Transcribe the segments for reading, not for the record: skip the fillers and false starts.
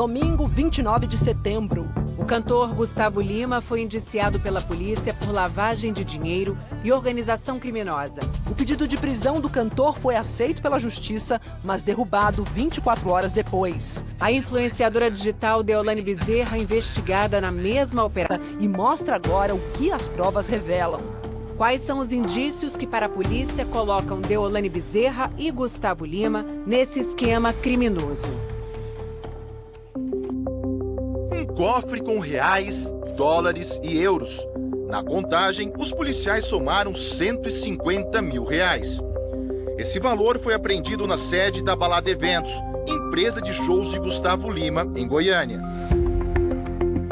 domingo 29 de setembro. O cantor Gustavo Lima foi indiciado pela polícia por lavagem de dinheiro e organização criminosa. O pedido de prisão do cantor foi aceito pela justiça, mas derrubado 24 horas depois. A influenciadora digital Deolane Bezerra, investigada na mesma operação, E mostra agora o que as provas revelam. Quais são os indícios que para a polícia colocam Deolane Bezerra e Gustavo Lima nesse esquema criminoso? Um cofre com reais, dólares e euros. Na contagem, os policiais somaram 150 mil reais. Esse valor foi apreendido na sede da Balada Eventos, empresa de shows de Gustavo Lima, em Goiânia.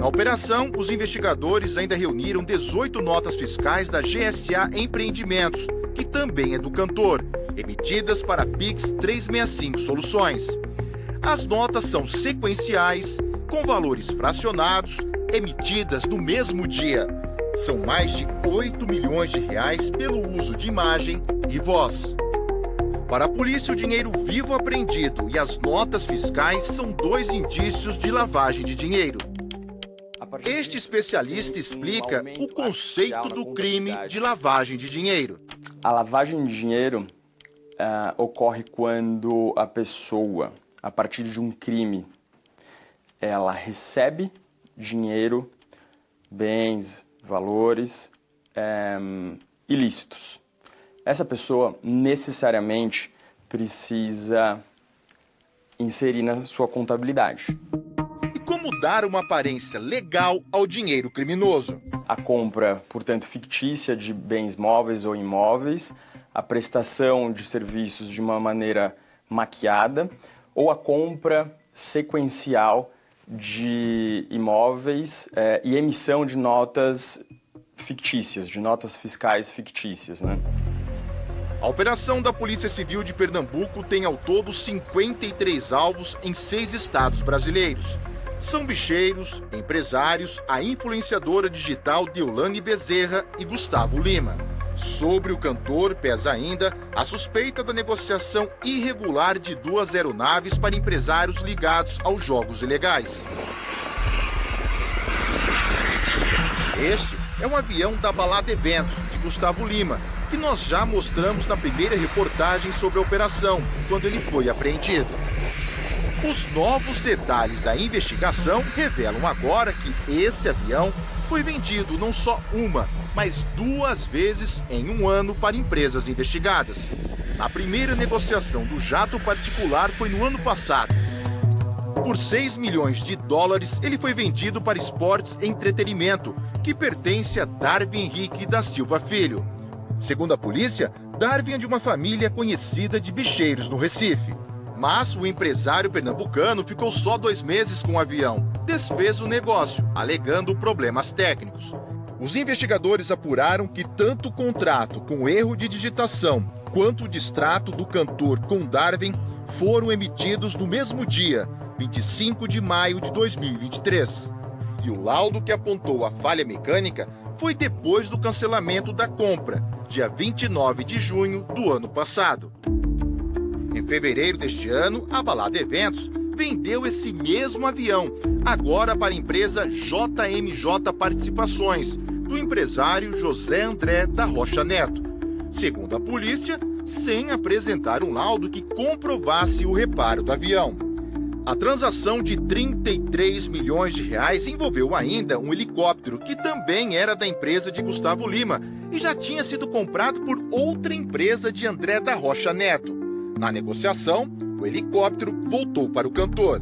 Na operação, os investigadores ainda reuniram 18 notas fiscais da GSA Empreendimentos, que também é do cantor, emitidas para a Pix 365 Soluções. As notas são sequenciais, com valores fracionados, emitidas no mesmo dia. São mais de 8 milhões de reais pelo uso de imagem e voz. Para a polícia, o dinheiro vivo apreendido e as notas fiscais são 2 indícios de lavagem de dinheiro. Este especialista explica o conceito do crime de lavagem de dinheiro. A lavagem de dinheiro ocorre quando a pessoa, a partir de um crime, ela recebe dinheiro, bens, valores ilícitos. Essa pessoa necessariamente precisa inserir na sua contabilidade. E como dar uma aparência legal ao dinheiro criminoso? A compra, portanto, fictícia de bens móveis ou imóveis, a prestação de serviços de uma maneira maquiada ou a compra sequencial de imóveis e emissão de notas fictícias, de notas fiscais fictícias, né? A operação da Polícia Civil de Pernambuco tem ao todo 53 alvos em 6 estados brasileiros. São bicheiros, empresários, a influenciadora digital Deolane Bezerra e Gustavo Lima. Sobre o cantor pesa ainda a suspeita da negociação irregular de 2 aeronaves para empresários ligados aos jogos ilegais. Este é um avião da Balada Eventos, de Gustavo Lima, que nós já mostramos na primeira reportagem sobre a operação, quando ele foi apreendido. Os novos detalhes da investigação revelam agora que esse avião foi vendido não só uma, mas 2 vezes em um ano para empresas investigadas. A primeira negociação do jato particular foi no ano passado. Por 6 milhões de dólares, ele foi vendido para Esportes e Entretenimento, que pertence a Darwin Henrique da Silva Filho. Segundo a polícia, Darwin é de uma família conhecida de bicheiros no Recife. Mas o empresário pernambucano ficou só 2 meses com o avião. Desfez o negócio, alegando problemas técnicos. Os investigadores apuraram que tanto o contrato com erro de digitação quanto o distrato do cantor com Darwin foram emitidos no mesmo dia, 25 de maio de 2023. E o laudo que apontou a falha mecânica foi depois do cancelamento da compra, dia 29 de junho do ano passado. Em fevereiro deste ano, a Balada Eventos vendeu esse mesmo avião, agora para a empresa JMJ Participações, do empresário José André da Rocha Neto. Segundo a polícia, sem apresentar um laudo que comprovasse o reparo do avião. A transação de 33 milhões de reais envolveu ainda um helicóptero que também era da empresa de Gustavo Lima e já tinha sido comprado por outra empresa de André da Rocha Neto. Na negociação, o helicóptero voltou para o cantor.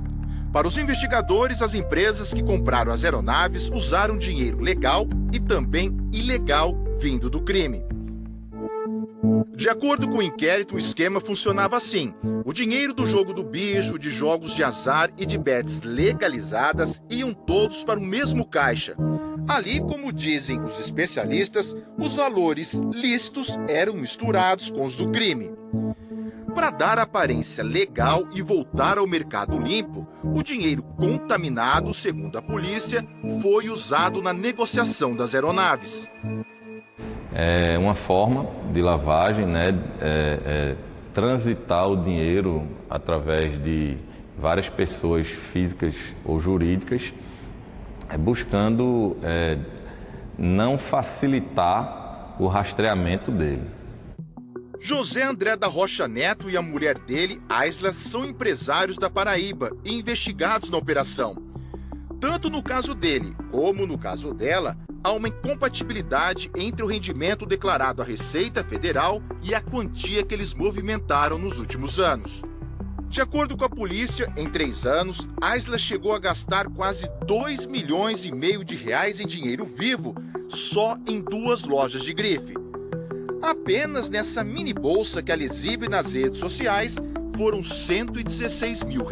Para os investigadores, as empresas que compraram as aeronaves usaram dinheiro legal e também ilegal vindo do crime. De acordo com o inquérito, o esquema funcionava assim. O dinheiro do jogo do bicho, de jogos de azar e de bets legalizadas iam todos para o mesmo caixa. Ali, como dizem os especialistas, os valores lícitos eram misturados com os do crime. Para dar aparência legal e voltar ao mercado limpo, o dinheiro contaminado, segundo a polícia, foi usado na negociação das aeronaves. É uma forma de lavagem, né? Transitar o dinheiro através de várias pessoas físicas ou jurídicas, buscando não facilitar o rastreamento dele. José André da Rocha Neto e a mulher dele, Aisla, são empresários da Paraíba e investigados na operação. Tanto no caso dele como no caso dela, há uma incompatibilidade entre o rendimento declarado à Receita Federal e a quantia que eles movimentaram nos últimos anos. De acordo com a polícia, em 3 anos, Aisla chegou a gastar quase R$2,5 milhões em dinheiro vivo só em 2 lojas de grife. Apenas nessa mini bolsa que ela exibe nas redes sociais foram R$116 mil.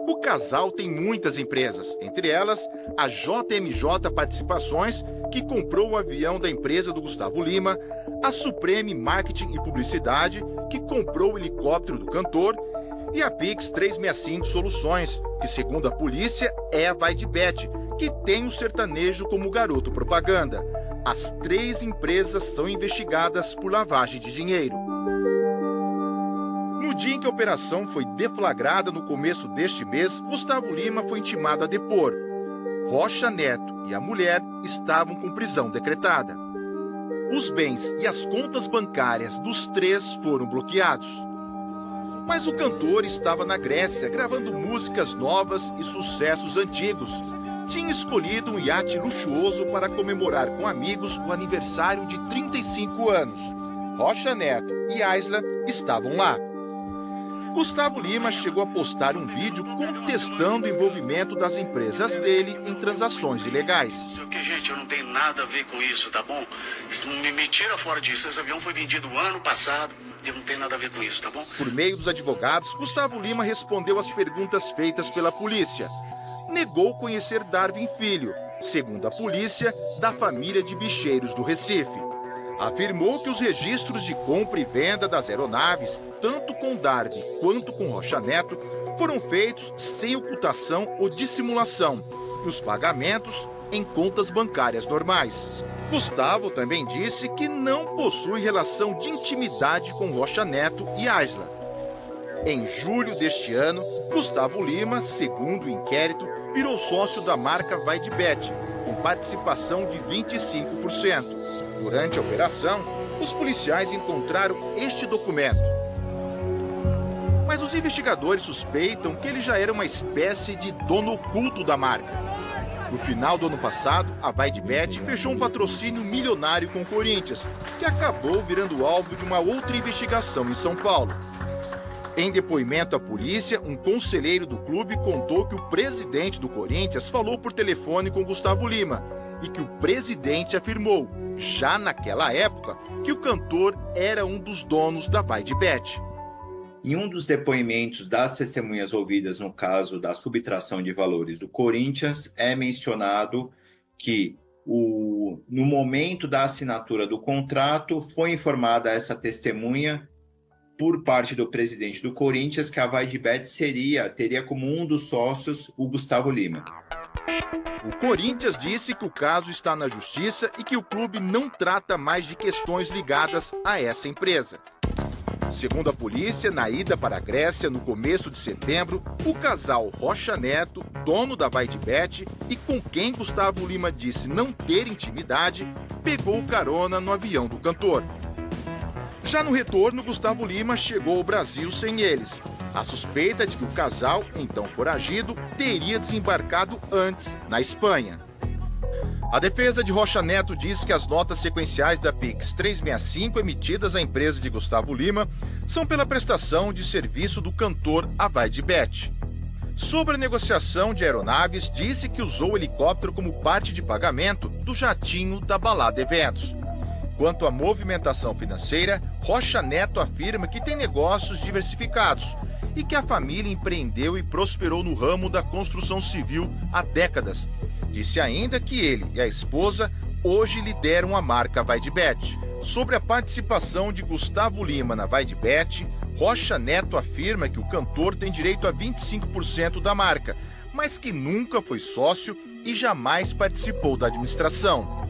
O casal tem muitas empresas, entre elas a JMJ Participações, que comprou o avião da empresa do Gustavo Lima, a Supreme Marketing e Publicidade, que comprou o helicóptero do cantor, e a Pix 365 Soluções, que segundo a polícia é a Vaidbet, que tem o sertanejo como garoto propaganda. As 3 empresas são investigadas por lavagem de dinheiro. No dia em que a operação foi deflagrada no começo deste mês, Gustavo Lima foi intimado a depor. Rocha Neto e a mulher estavam com prisão decretada. Os bens e as contas bancárias dos 3 foram bloqueados. Mas o cantor estava na Grécia gravando músicas novas e sucessos antigos. Tinha escolhido um iate luxuoso para comemorar com amigos o aniversário de 35 anos. Rocha Neto e Aisla estavam lá. Gustavo Lima chegou a postar um vídeo contestando o envolvimento das empresas dele em transações ilegais. Sei o que, gente, eu não tenho nada a ver com isso, tá bom? Me tira fora disso. Esse avião foi vendido ano passado e eu não tenho nada a ver com isso, tá bom? Por meio dos advogados, Gustavo Lima respondeu às perguntas feitas pela polícia. Negou conhecer Darwin Filho, segundo a polícia, da família de bicheiros do Recife. Afirmou que os registros de compra e venda das aeronaves, tanto com Darwin quanto com Rocha Neto, foram feitos sem ocultação ou dissimulação, e os pagamentos em contas bancárias normais. Gustavo também disse que não possui relação de intimidade com Rocha Neto e Aisla. Em julho deste ano, Gustavo Lima, segundo o inquérito, virou sócio da marca Vaidbet, com participação de 25%. Durante a operação, os policiais encontraram este documento. Mas os investigadores suspeitam que ele já era uma espécie de dono oculto da marca. No final do ano passado, a Vaidbet fechou um patrocínio milionário com o Corinthians, que acabou virando alvo de uma outra investigação em São Paulo. Em depoimento à polícia, um conselheiro do clube contou que o presidente do Corinthians falou por telefone com Gustavo Lima e que o presidente afirmou, já naquela época, que o cantor era um dos donos da Vaidbet. Em um dos depoimentos das testemunhas ouvidas no caso da subtração de valores do Corinthians, é mencionado que no momento da assinatura do contrato foi informada a essa testemunha por parte do presidente do Corinthians que a Vaidbet teria como um dos sócios o Gustavo Lima. O Corinthians disse que o caso está na justiça e que o clube não trata mais de questões ligadas a essa empresa. Segundo a polícia, na ida para a Grécia, no começo de setembro, o casal Rocha Neto, dono da Vaidbet e com quem Gustavo Lima disse não ter intimidade, pegou carona no avião do cantor. Já no retorno, Gustavo Lima chegou ao Brasil sem eles. A suspeita de que o casal, então foragido, teria desembarcado antes na Espanha. A defesa de Rocha Neto diz que as notas sequenciais da Pix 365 emitidas à empresa de Gustavo Lima são pela prestação de serviço do cantor à Vaidbet. Sobre a negociação de aeronaves, disse que usou o helicóptero como parte de pagamento do jatinho da Balada Eventos. Quanto à movimentação financeira, Rocha Neto afirma que tem negócios diversificados e que a família empreendeu e prosperou no ramo da construção civil há décadas. Disse ainda que ele e a esposa hoje lideram a marca Vaidbet. Sobre a participação de Gustavo Lima na Vaidbet, Rocha Neto afirma que o cantor tem direito a 25% da marca, mas que nunca foi sócio e jamais participou da administração.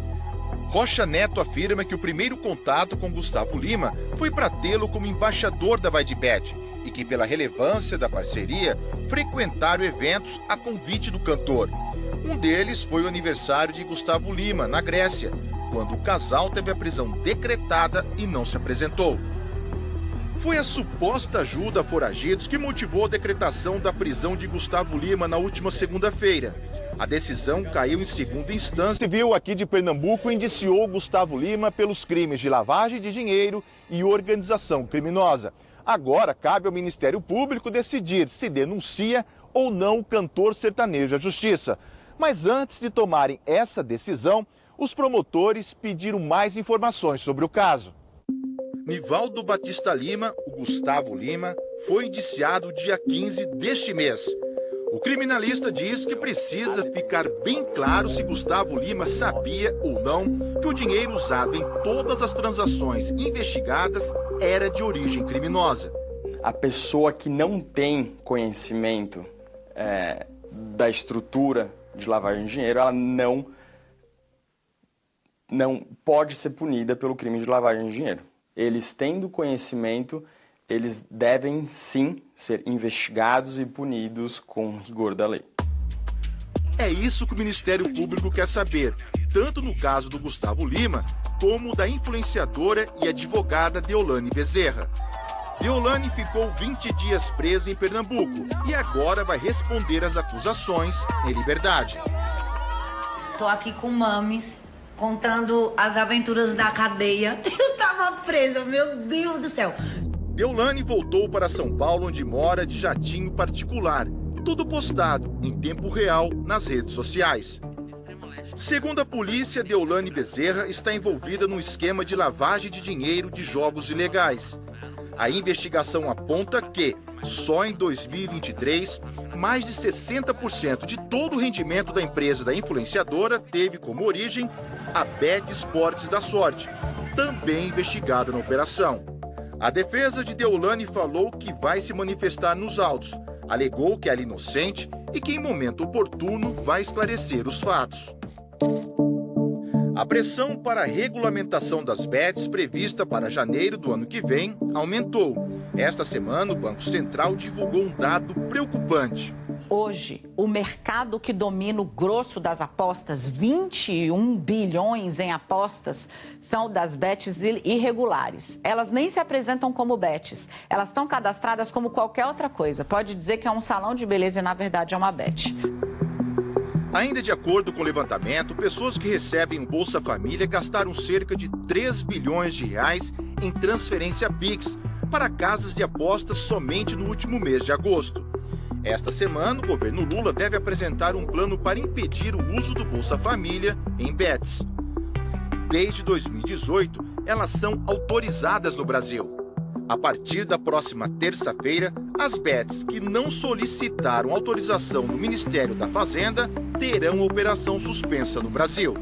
Rocha Neto afirma que o primeiro contato com Gustavo Lima foi para tê-lo como embaixador da Vaidbet e que, pela relevância da parceria, frequentaram eventos a convite do cantor. Um deles foi o aniversário de Gustavo Lima, na Grécia, quando o casal teve a prisão decretada e não se apresentou. Foi a suposta ajuda a foragidos que motivou a decretação da prisão de Gustavo Lima na última segunda-feira. A decisão caiu em segunda instância. O civil aqui de Pernambuco indiciou Gustavo Lima pelos crimes de lavagem de dinheiro e organização criminosa. Agora cabe ao Ministério Público decidir se denuncia ou não o cantor sertanejo à Justiça. Mas antes de tomarem essa decisão, os promotores pediram mais informações sobre o caso. Nivaldo Batista Lima, o Gustavo Lima, foi indiciado dia 15 deste mês. O criminalista diz que precisa ficar bem claro se Gustavo Lima sabia ou não que o dinheiro usado em todas as transações investigadas era de origem criminosa. A pessoa que não tem conhecimento da estrutura de lavagem de dinheiro, ela não pode ser punida pelo crime de lavagem de dinheiro. Eles tendo conhecimento, eles devem sim ser investigados e punidos com rigor da lei. É isso que o Ministério Público quer saber, tanto no caso do Gustavo Lima, como da influenciadora e advogada Deolane Bezerra. Deolane ficou 20 dias presa em Pernambuco e agora vai responder às acusações em liberdade. Estou aqui com Mames, contando as aventuras da cadeia. Eu tava presa, meu Deus do céu. Deolane voltou para São Paulo, onde mora, de jatinho particular. Tudo postado, em tempo real, nas redes sociais. Segundo a polícia, Deolane Bezerra está envolvida num esquema de lavagem de dinheiro de jogos ilegais. A investigação aponta que, só em 2023, mais de 60% de todo o rendimento da empresa da influenciadora teve como origem a Bet Esportes da Sorte, também investigada na operação. A defesa de Deolane falou que vai se manifestar nos autos, alegou que ela é inocente e que em momento oportuno vai esclarecer os fatos. A pressão para a regulamentação das bets prevista para janeiro do ano que vem aumentou. Esta semana, o Banco Central divulgou um dado preocupante. Hoje, o mercado que domina o grosso das apostas, 21 bilhões em apostas, são das bets irregulares. Elas nem se apresentam como bets, elas estão cadastradas como qualquer outra coisa. Pode dizer que é um salão de beleza e, na verdade, é uma bet. Ainda de acordo com o levantamento, pessoas que recebem o Bolsa Família gastaram cerca de 3 bilhões de reais em transferência Pix para casas de apostas somente no último mês de agosto. Esta semana, o governo Lula deve apresentar um plano para impedir o uso do Bolsa Família em bets. Desde 2018, elas são autorizadas no Brasil. A partir da próxima terça-feira, as bets que não solicitaram autorização no Ministério da Fazenda terão a operação suspensa no Brasil.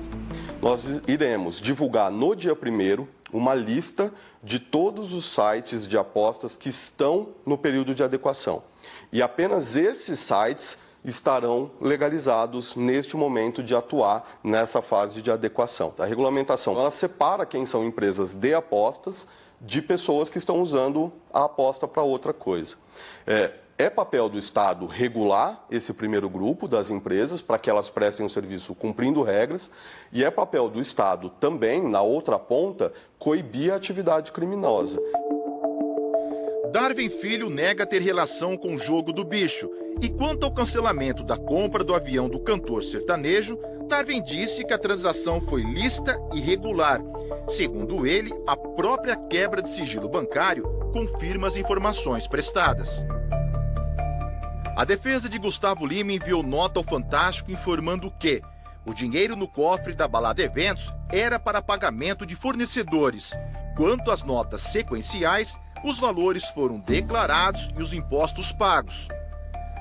Nós iremos divulgar no dia 1º uma lista de todos os sites de apostas que estão no período de adequação. E apenas esses sites estarão legalizados neste momento de atuar nessa fase de adequação. A regulamentação, ela separa quem são empresas de apostas de pessoas que estão usando a aposta para outra coisa. É papel do Estado regular esse primeiro grupo das empresas para que elas prestem o serviço cumprindo regras e é papel do Estado também, na outra ponta, coibir a atividade criminosa. Darwin Filho nega ter relação com o jogo do bicho. E quanto ao cancelamento da compra do avião do cantor sertanejo, Darwin disse que a transação foi lícita e regular. Segundo ele, a própria quebra de sigilo bancário confirma as informações prestadas. A defesa de Gustavo Lima enviou nota ao Fantástico informando que o dinheiro no cofre da Balada Eventos era para pagamento de fornecedores. Quanto às notas sequenciais, os valores foram declarados e os impostos pagos.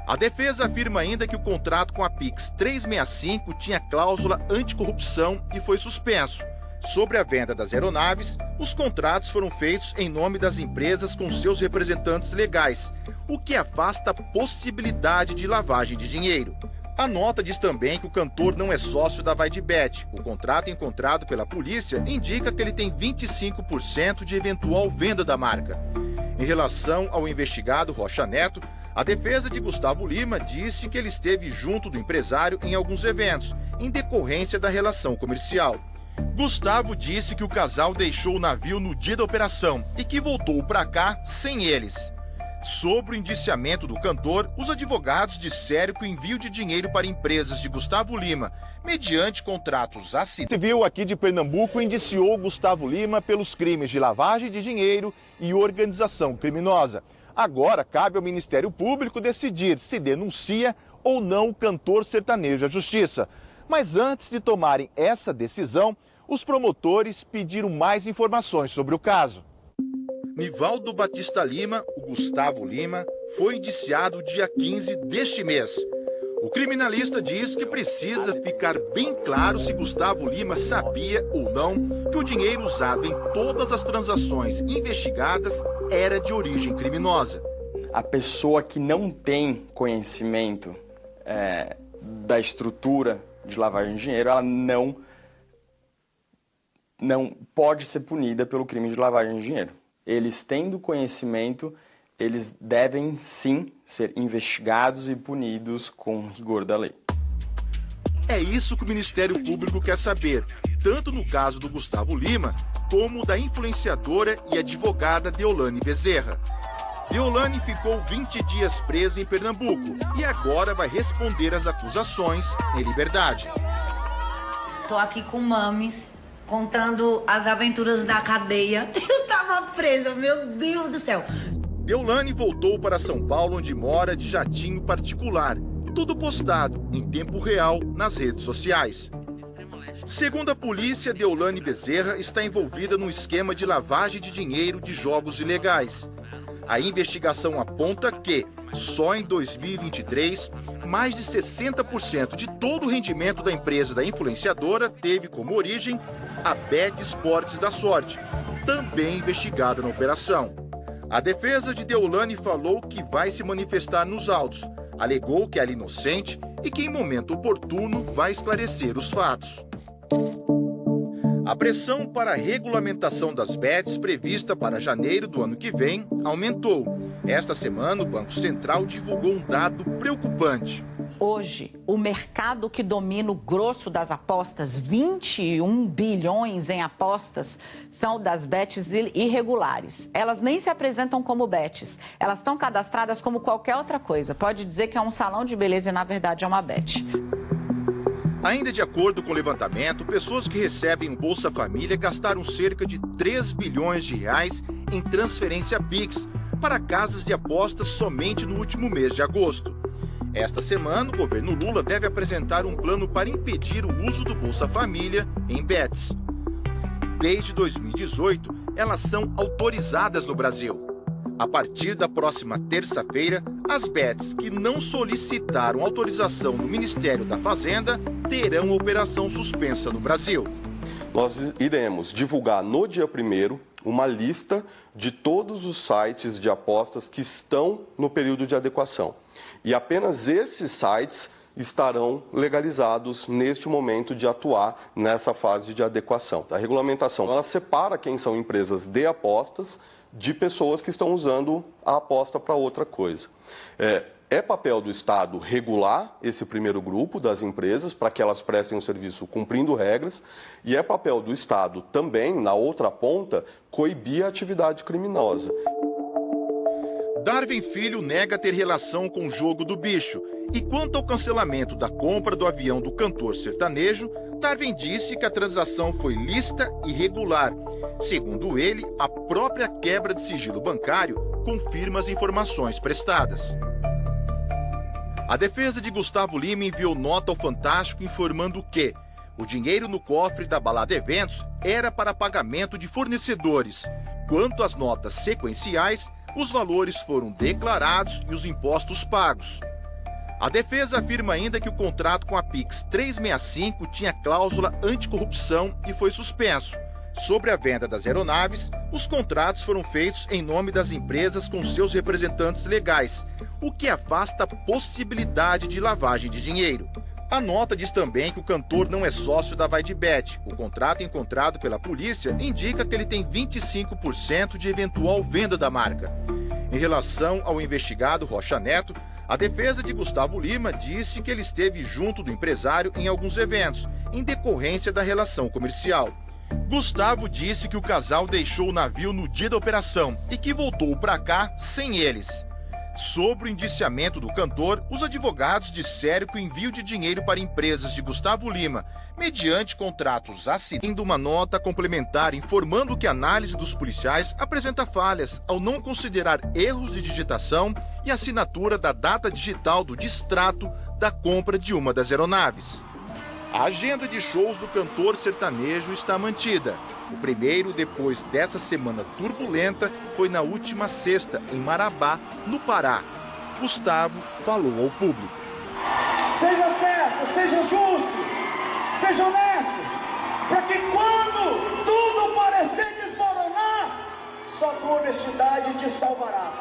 A defesa afirma ainda que o contrato com a Pix 365 tinha cláusula anticorrupção e foi suspenso. Sobre a venda das aeronaves, os contratos foram feitos em nome das empresas com seus representantes legais, o que afasta a possibilidade de lavagem de dinheiro. A nota diz também que o cantor não é sócio da Vai de Bet. O contrato encontrado pela polícia indica que ele tem 25% de eventual venda da marca. Em relação ao investigado Rocha Neto, a defesa de Gustavo Lima disse que ele esteve junto do empresário em alguns eventos, em decorrência da relação comercial. Gustavo disse que o casal deixou o navio no dia da operação e que voltou para cá sem eles. Sobre o indiciamento do cantor, os advogados disseram que o envio de dinheiro para empresas de Gustavo Lima, mediante contratos assinados... O Civil aqui de Pernambuco indiciou Gustavo Lima pelos crimes de lavagem de dinheiro e organização criminosa. Agora cabe ao Ministério Público decidir se denuncia ou não o cantor sertanejo à Justiça. Mas antes de tomarem essa decisão, os promotores pediram mais informações sobre o caso. Nivaldo Batista Lima, o Gustavo Lima, foi indiciado dia 15 deste mês. O criminalista diz que precisa ficar bem claro se Gustavo Lima sabia ou não que o dinheiro usado em todas as transações investigadas era de origem criminosa. A pessoa que não tem conhecimento da estrutura de lavagem de dinheiro, ela não pode ser punida pelo crime de lavagem de dinheiro. Eles tendo conhecimento, eles devem sim ser investigados e punidos com rigor da lei. É isso que o Ministério Público quer saber, tanto no caso do Gustavo Lima, como da influenciadora e advogada Deolane Bezerra. Deolane ficou 20 dias presa em Pernambuco e agora vai responder às acusações em liberdade. Tô aqui com mames, contando as aventuras da cadeia. Eu tava presa, meu Deus do céu. Deolane voltou para São Paulo, onde mora, de jatinho particular. Tudo postado, em tempo real, nas redes sociais. Segundo a polícia, Deolane Bezerra está envolvida num esquema de lavagem de dinheiro de jogos ilegais. A investigação aponta que, só em 2023, mais de 60% de todo o rendimento da empresa da influenciadora teve como origem a Bet Esportes da Sorte, também investigada na operação. A defesa de Deolane falou que vai se manifestar nos autos, alegou que ela é inocente e que em momento oportuno vai esclarecer os fatos. A pressão para a regulamentação das bets prevista para janeiro do ano que vem aumentou. Esta semana, o Banco Central divulgou um dado preocupante. Hoje, o mercado que domina o grosso das apostas, 21 bilhões em apostas, são das bets irregulares. Elas nem se apresentam como bets, elas estão cadastradas como qualquer outra coisa. Pode dizer que é um salão de beleza e, na verdade, é uma bet. Ainda de acordo com o levantamento, pessoas que recebem o Bolsa Família gastaram cerca de 3 bilhões de reais em transferência Pix para casas de apostas somente no último mês de agosto. Esta semana, o governo Lula deve apresentar um plano para impedir o uso do Bolsa Família em bets. Desde 2018, elas são autorizadas no Brasil. A partir da próxima terça-feira, as bets que não solicitaram autorização no Ministério da Fazenda terão operação suspensa no Brasil. Nós iremos divulgar no dia 1º uma lista de todos os sites de apostas que estão no período de adequação. E apenas esses sites estarão legalizados neste momento de atuar nessa fase de adequação. A regulamentação, ela separa quem são empresas de apostas de pessoas que estão usando a aposta para outra coisa. É papel do Estado regular esse primeiro grupo das empresas para que elas prestem um serviço cumprindo regras, e é papel do Estado também, na outra ponta, coibir a atividade criminosa. Darwin Filho nega ter relação com o jogo do bicho. E quanto ao cancelamento da compra do avião do cantor sertanejo, Darwin disse que a transação foi lícita e regular. Segundo ele, a própria quebra de sigilo bancário confirma as informações prestadas. A defesa de Gustavo Lima enviou nota ao Fantástico informando que o dinheiro no cofre da Balada Eventos era para pagamento de fornecedores. Quanto às notas sequenciais, os valores foram declarados e os impostos pagos. A defesa afirma ainda que o contrato com a Pix 365 tinha cláusula anticorrupção e foi suspenso. Sobre a venda das aeronaves, os contratos foram feitos em nome das empresas com seus representantes legais, o que afasta a possibilidade de lavagem de dinheiro. A nota diz também que o cantor não é sócio da Vai de Bet. O contrato encontrado pela polícia indica que ele tem 25% de eventual venda da marca. Em relação ao investigado Rocha Neto, a defesa de Gustavo Lima disse que ele esteve junto do empresário em alguns eventos, em decorrência da relação comercial. Gustavo disse que o casal deixou o navio no dia da operação e que voltou para cá sem eles. Sobre o indiciamento do cantor, os advogados disseram que o envio de dinheiro para empresas de Gustavo Lima, mediante contratos assinando uma nota complementar informando que a análise dos policiais apresenta falhas ao não considerar erros de digitação e assinatura da data digital do distrato da compra de uma das aeronaves. A agenda de shows do cantor sertanejo está mantida. O primeiro, depois dessa semana turbulenta, foi na última sexta, em Marabá, no Pará. Gustavo falou ao público. Seja certo, seja justo, seja honesto, para que quando tudo parecer desmoronar, só a tua honestidade te salvará.